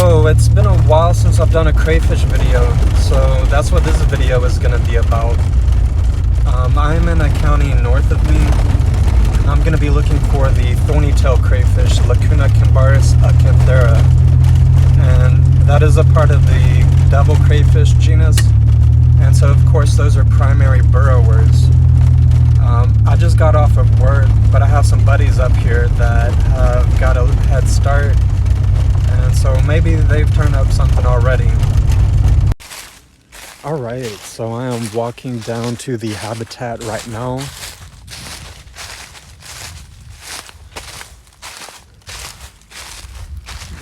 So it's been a while since I've done a crayfish video, so that's what this video is going to be about. I'm in a county north of me, and I'm going to be looking for the Thornytail Crayfish Lacunicambarus acanthura, and that is a part of the devil crayfish genus, and so of course those are primary burrowers. I just got off of work, but I have some buddies up here that have got a head start, and so maybe they've turned up something already. Alright, so I am walking down to the habitat right now.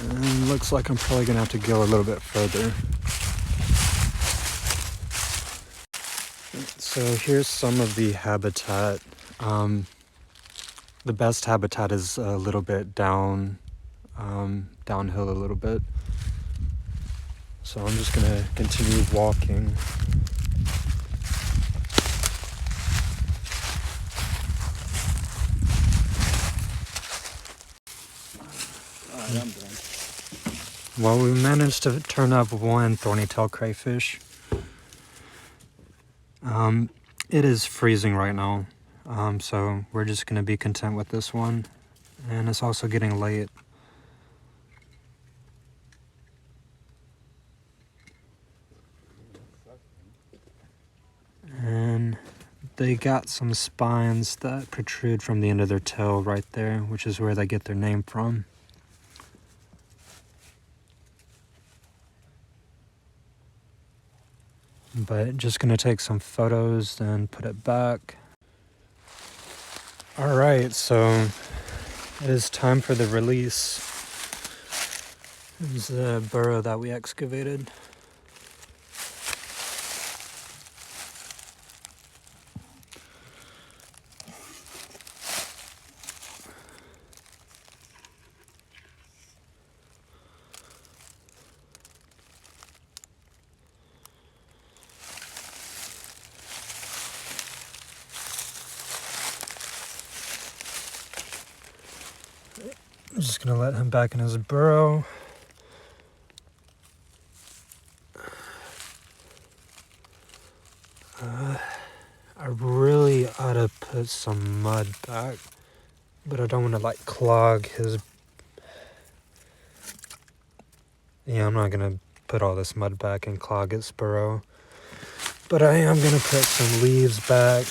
And looks like I'm probably going to have to go a little bit further. So here's some of the habitat. The best habitat is a little bit downhill a little bit. So I'm just gonna continue walking. Alright, I'm done. Well, we managed to turn up one Thornytail crayfish. It is freezing right now, so we're just gonna be content with this one. And it's also getting late. And they got some spines that protrude from the end of their tail right there, which is where they get their name from. But just gonna take some photos and put it back. Alright, so it is time for the release. This is the burrow that we excavated. I'm just gonna let him back in his burrow. I really ought to put some mud back, but I don't want to like clog his... Yeah, I'm not gonna put all this mud back and clog its burrow, but I am gonna put some leaves back.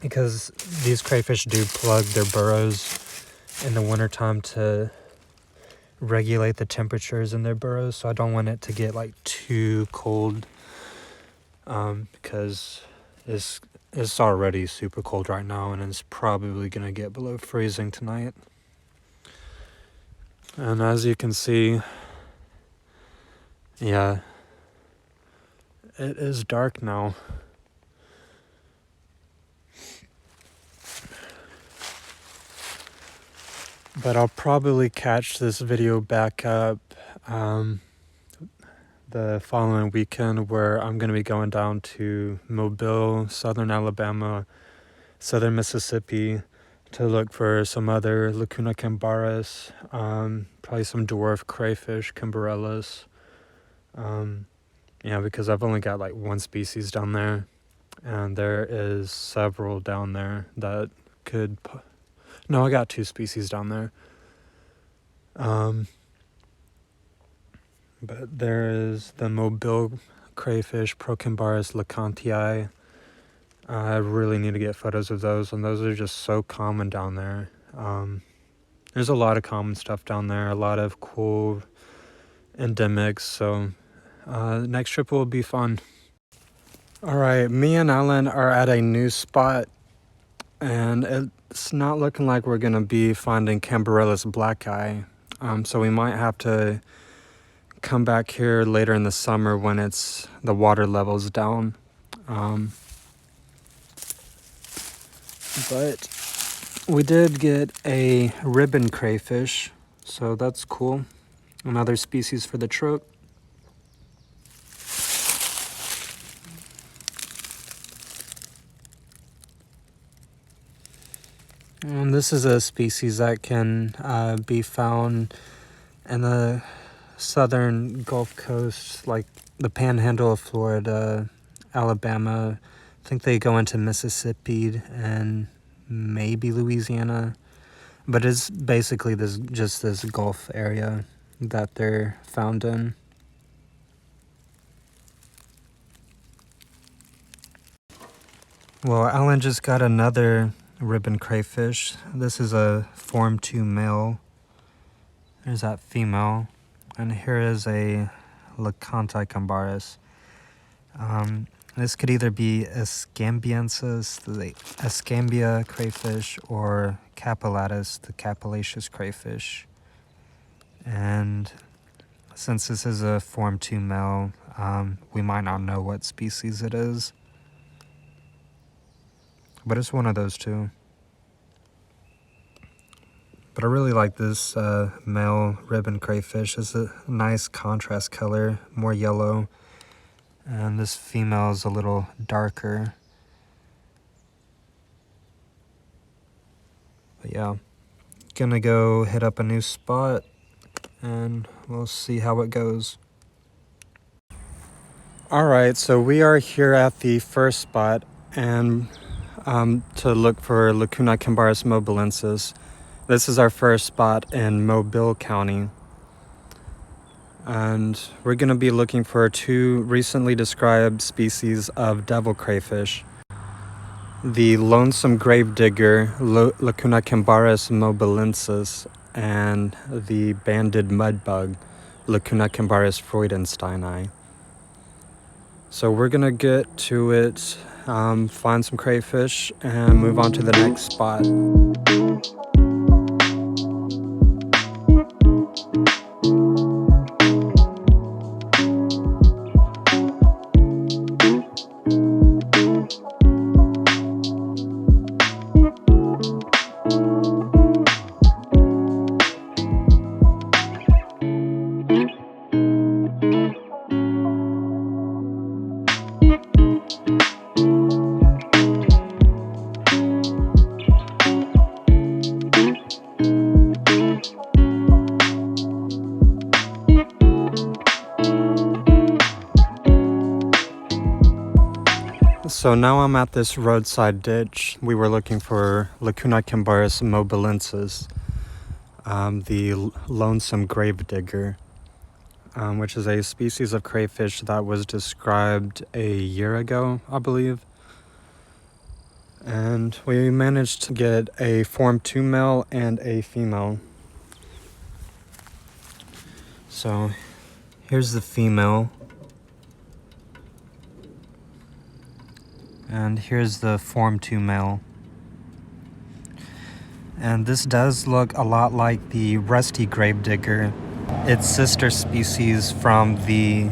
Because these crayfish do plug their burrows in the wintertime to regulate the temperatures in their burrows, so I don't want it to get like too cold, because it's already super cold right now, and it's probably gonna get below freezing tonight. And as you can see, yeah, it is dark now. But I'll probably catch this video back up the following weekend, where I'm going to be going down to Mobile, southern Alabama, southern Mississippi, to look for some other Lacunicambarus, probably some dwarf crayfish, Cambarellus. Yeah, because I've only got like one species down there, and there is several down there that could... No, I got two species down there. But there is the Mobile Crayfish Procambarus lecontei. I really need to get photos of those, and those are just so common down there. There's a lot of common stuff down there, a lot of cool endemics, so next trip will be fun. Alright, me and Alan are at a new spot, and it's not looking like we're going to be finding Cambarellus black eye, so we might have to come back here later in the summer when the water level's down. But we did get a ribbon crayfish, so that's cool. Another species for the trip. And this is a species that can be found in the southern Gulf Coast, like the panhandle of Florida, Alabama. I think they go into Mississippi and maybe Louisiana. But it's basically just this Gulf area that they're found in. Well, Alan just got another ribbon crayfish. This is a Form 2 male. There's that female. And here is a lecontei Cambarus. This could either be Escambiensis, the Escambia crayfish, or Capillatus, the capillaceous crayfish. And since this is a Form 2 male, we might not know what species it is. But it's one of those two. But I really like this male ribbon crayfish. It's a nice contrast color, more yellow. And this female is a little darker. But yeah, gonna go hit up a new spot and we'll see how it goes. Alright, so we are here at the first spot and to look for Lacunicambarus mobilensis. This is our first spot in Mobile County. And we're going to be looking for two recently described species of devil crayfish. The Lonesome Gravedigger Lacunicambarus mobilensis and the Banded Mudbug Lacunicambarus freudensteini. So we're going to get to it, find some crayfish, and move on to the next spot. So now I'm at this roadside ditch. We were looking for Lacunicambarus mobilensis, the Lonesome Gravedigger, which is a species of crayfish that was described a year ago, I believe. And we managed to get a Form 2 male and a female. So here's the female. And here's the Form 2 male. And this does look a lot like the Rusty Gravedigger, its sister species from the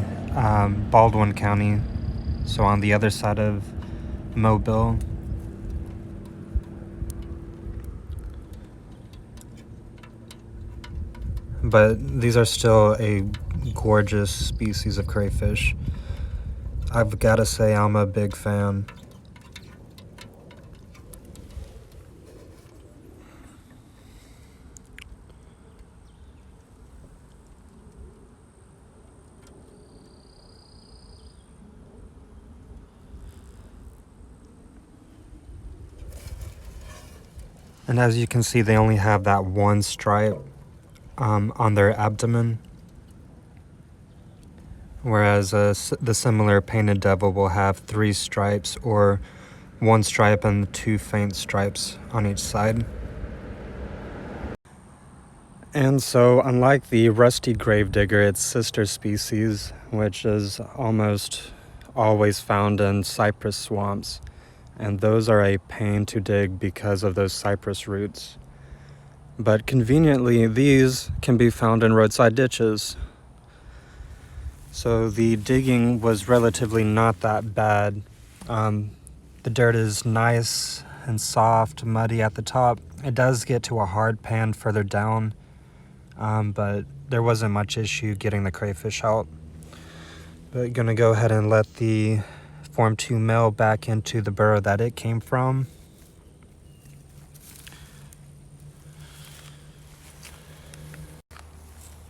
Baldwin County, so on the other side of Mobile. But these are still a gorgeous species of crayfish. I've got to say I'm a big fan. And as you can see, they only have that one stripe on their abdomen, whereas the similar painted devil will have 3 stripes, or 1 stripe and 2 faint stripes on each side. And so, unlike the Rusty Gravedigger, its sister species, which is almost always found in cypress swamps, and those are a pain to dig because of those cypress roots. But conveniently, these can be found in roadside ditches. So the digging was relatively not that bad. The dirt is nice and soft, muddy at the top. It does get to a hard pan further down, but there wasn't much issue getting the crayfish out. But gonna go ahead and let the Form 2 male back into the burrow that it came from.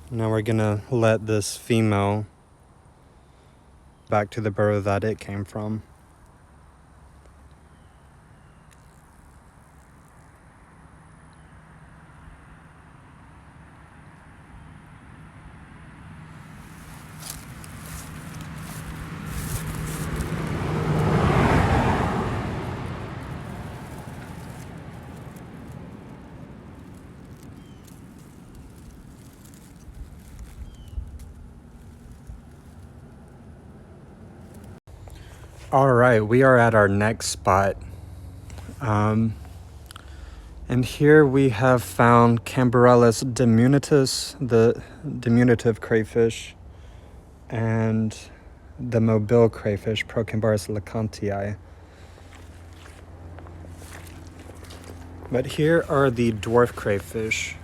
Now we're gonna let this female back to the burrow that it came from. All right, we are at our next spot. And here we have found Cambarellus diminutus, the diminutive crayfish, and the mobile crayfish, Procambarus lecontei. But here are the dwarf crayfish.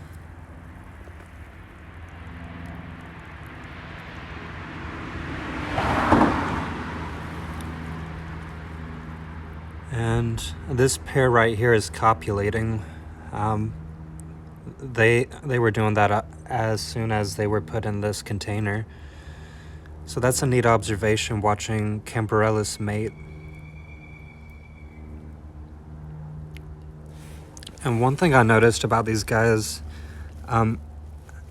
And this pair right here is copulating. They were doing that as soon as they were put in this container. So that's a neat observation, watching Cambarellus mate. And one thing I noticed about these guys, I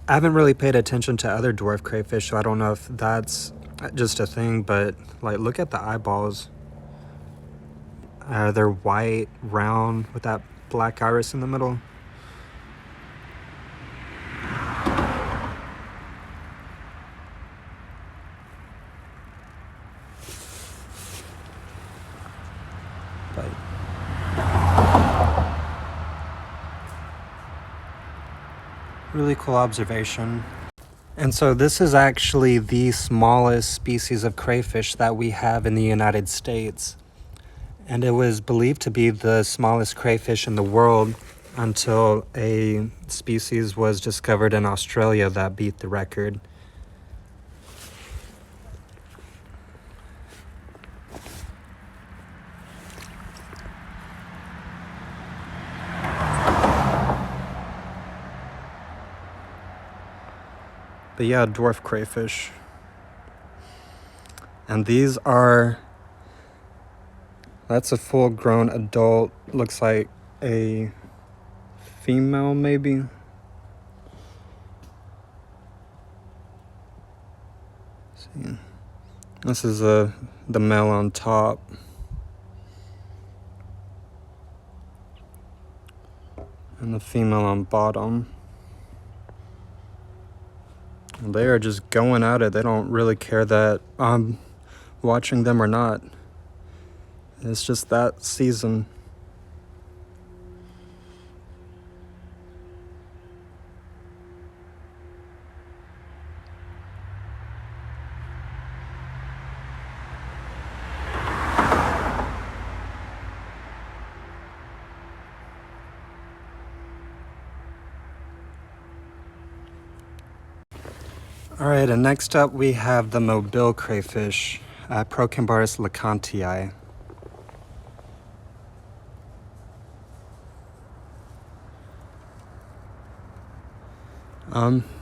haven't really paid attention to other dwarf crayfish, so I don't know if that's just a thing, but like, look at the eyeballs. They're white, round, with that black iris in the middle. But really cool observation. And so this is actually the smallest species of crayfish that we have in the United States. And it was believed to be the smallest crayfish in the world until a species was discovered in Australia that beat the record. But yeah, dwarf crayfish. And these are, that's a full-grown adult, looks like a female maybe. Let's see. This is the male on top. And the female on bottom. And they are just going at it. They don't really care that I'm watching them or not. It's just that season. All right, and next up we have the mobile crayfish, Procambarus lecontei.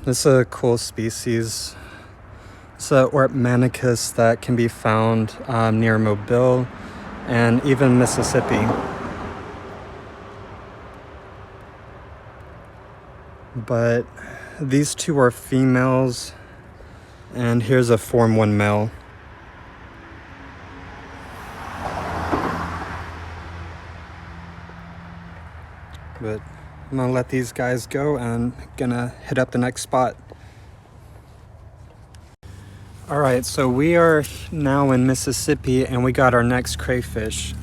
This is a cool species. It's an Orpmanicus that can be found near Mobile and even Mississippi. But these two are females, and here's a Form 1 male. But I'm gonna let these guys go and gonna hit up the next spot. All right, so we are now in Mississippi and we got our next crayfish.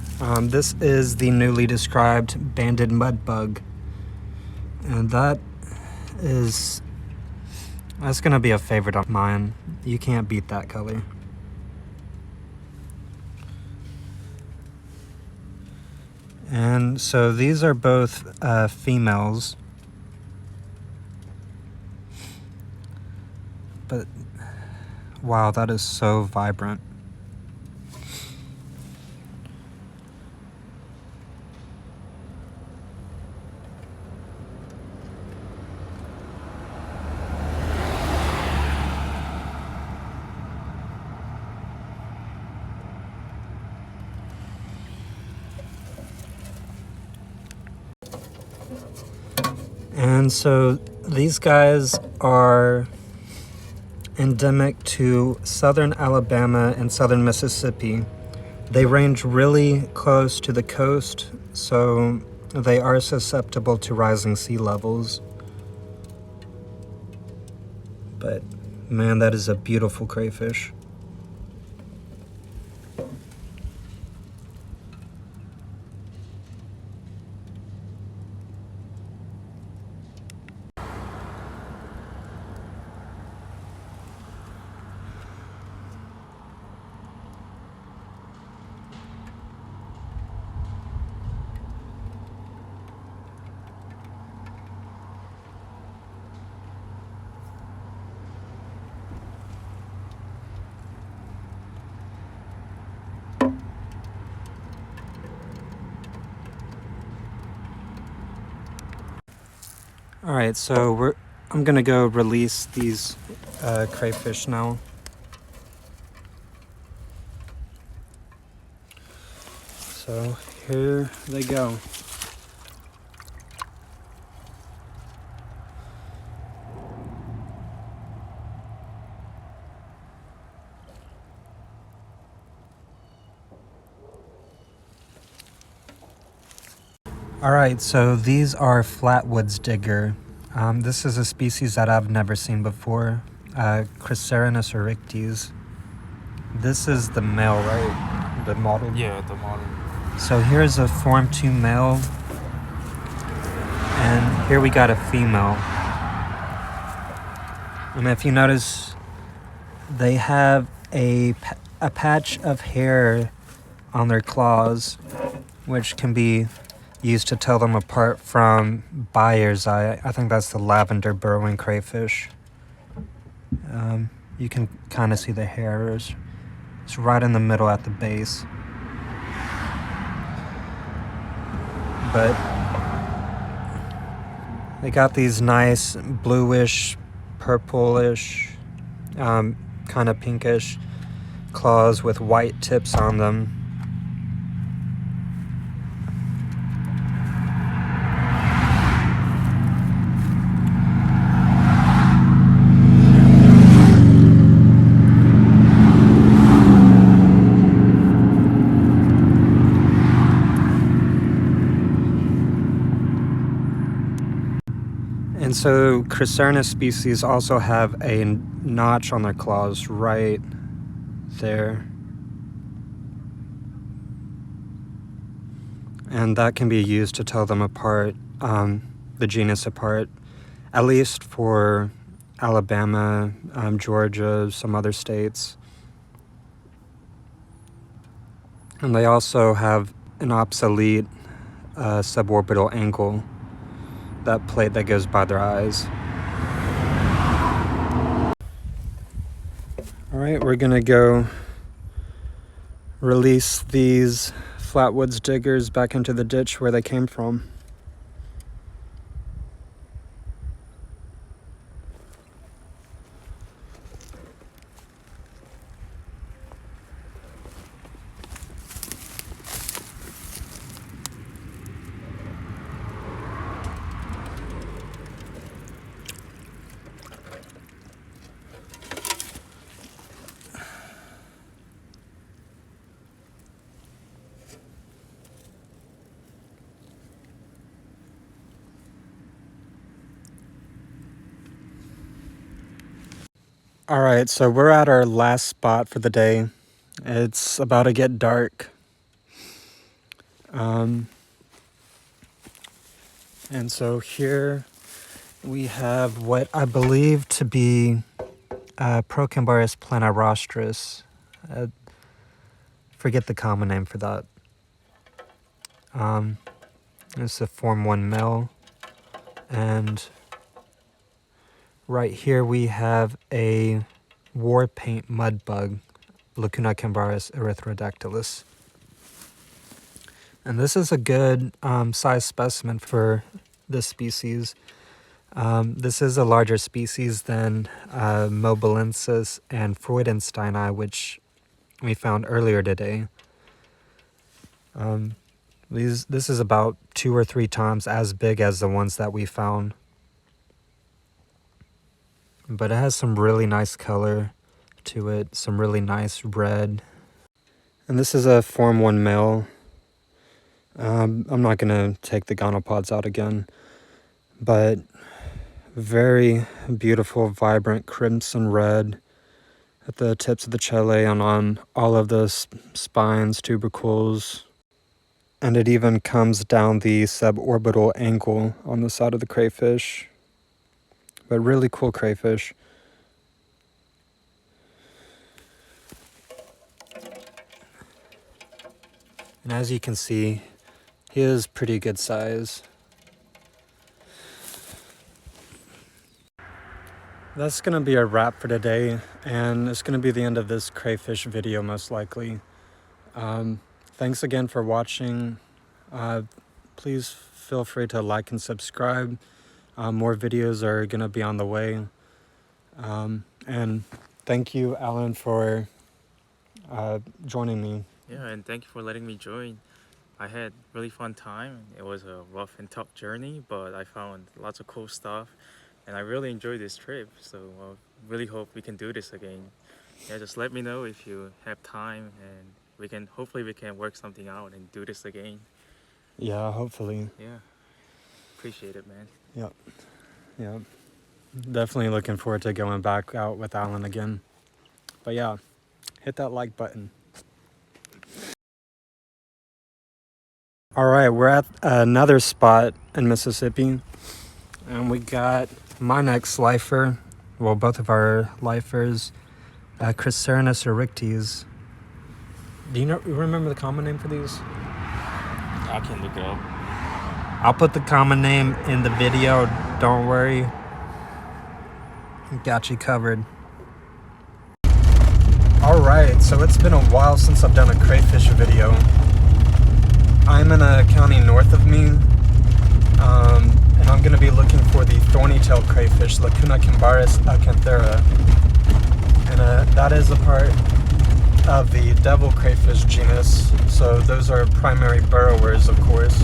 This is the newly described Banded Mudbug. And that's gonna be a favorite of mine. You can't beat that color. And so these are both females. But wow, that is so vibrant. And so these guys are endemic to southern Alabama and southern Mississippi. They range really close to the coast, so they are susceptible to rising sea levels. But man, that is a beautiful crayfish. All right, so I'm gonna go release these crayfish now. So here they go. All right, so these are Flatwoods Digger. This is a species that I've never seen before, Creaserinus oryktes. This is the male, right? The model? Yeah, the model. So here's a Form 2 male, and here we got a female. And if you notice, they have a patch of hair on their claws, which can be used to tell them apart from buyer's eye. I think that's the lavender burrowing crayfish. You can kind of see the hair. It's right in the middle at the base. But they got these nice bluish, purplish, kind of pinkish claws with white tips on them. And so Creaserinus species also have a notch on their claws right there. And that can be used to tell them apart, the genus apart, at least for Alabama, Georgia, some other states. And they also have an obsolete suborbital angle, that plate that goes by their eyes. All right, we're gonna go release these Flatwoods Diggers back into the ditch where they came from. All right, so we're at our last spot for the day. It's about to get dark. And so here we have what I believe to be Procambarus planirostris. Forget the common name for that. It's a Form 1 male. And right here we have a Warpaint Mudbug Lacunicambarus erythrodactylus. And this is a good size specimen for this species. This is a larger species than mobilensis and freudensteini, which we found earlier today. This is about 2 or 3 times as big as the ones that we found but it has some really nice color to it, some really nice red. And this is a Form 1 male. I'm not going to take the gonopods out again, but very beautiful, vibrant crimson red at the tips of the chelae and on all of the spines, tubercles. And it even comes down the suborbital angle on the side of the crayfish. But really cool crayfish. And as you can see, he is pretty good size. That's going to be a wrap for today, and it's going to be the end of this crayfish video most likely. Thanks again for watching. Please feel free to like and subscribe. More videos are going to be on the way. And thank you, Alan, for joining me. Yeah, and thank you for letting me join. I had really fun time. It was a rough and tough journey, but I found lots of cool stuff, and I really enjoyed this trip. So I really hope we can do this again. Yeah, just let me know if you have time, and hopefully we can work something out and do this again. Yeah, hopefully. Yeah, appreciate it, man. Yep. Definitely looking forward to going back out with Alan again. But yeah, hit that like button. All right, we're at another spot in Mississippi, and we got my next lifer, well, both of our lifers, Creaserinus oryktes. Do you remember the common name for these? I can look it up. I'll put the common name in the video, don't worry. Got you covered. Alright, so it's been a while since I've done a crayfish video. I'm in a county north of me, and I'm going to be looking for the Thornytail Crayfish Lacunicambarus acanthura. And that is a part of the devil crayfish genus, so those are primary burrowers, of course.